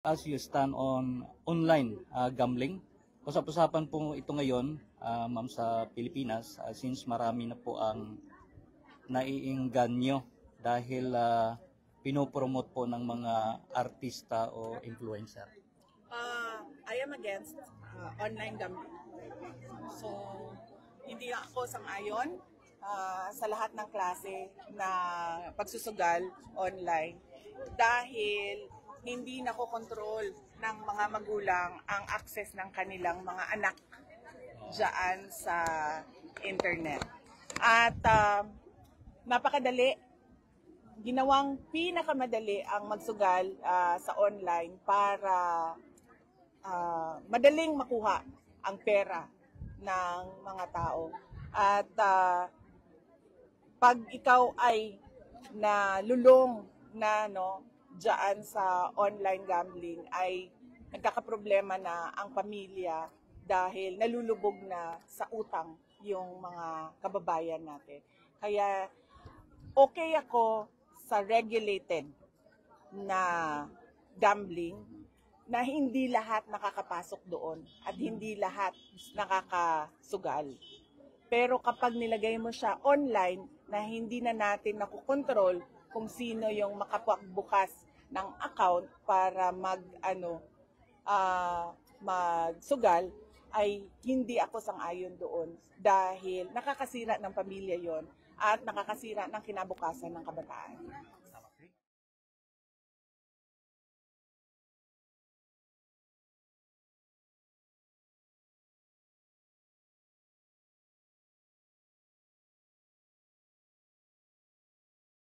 As you stand on online gambling. Usap-usapan po ito ngayon, ma'am, sa Pilipinas since marami na po ang naiengganyo dahil pinopromote po ng mga artista o influencer. I am against online gambling. So, hindi ako sang-ayon sa lahat ng klase na pagsusugal online dahil hindi nakokontrol ng mga magulang ang access ng kanilang mga anak dyan sa internet. At napakadali, ginawang pinakamadali ang magsugal sa online para madaling makuha ang pera ng mga tao. At pag ikaw ay nalulong na dyan sa online gambling ay nagkakaproblema na ang pamilya dahil nalulubog na sa utang yung mga kababayan natin. Kaya okay ako sa regulated na gambling na hindi lahat nakakapasok doon at hindi lahat nakakasugal. Pero kapag nilagay mo siya online na hindi na natin nakukontrol kung sino yung makapagbukas ng account para magsugal, ay hindi ako sang-ayon doon dahil nakakasira ng pamilya yon at nakakasira ng kinabukasan ng kabataan.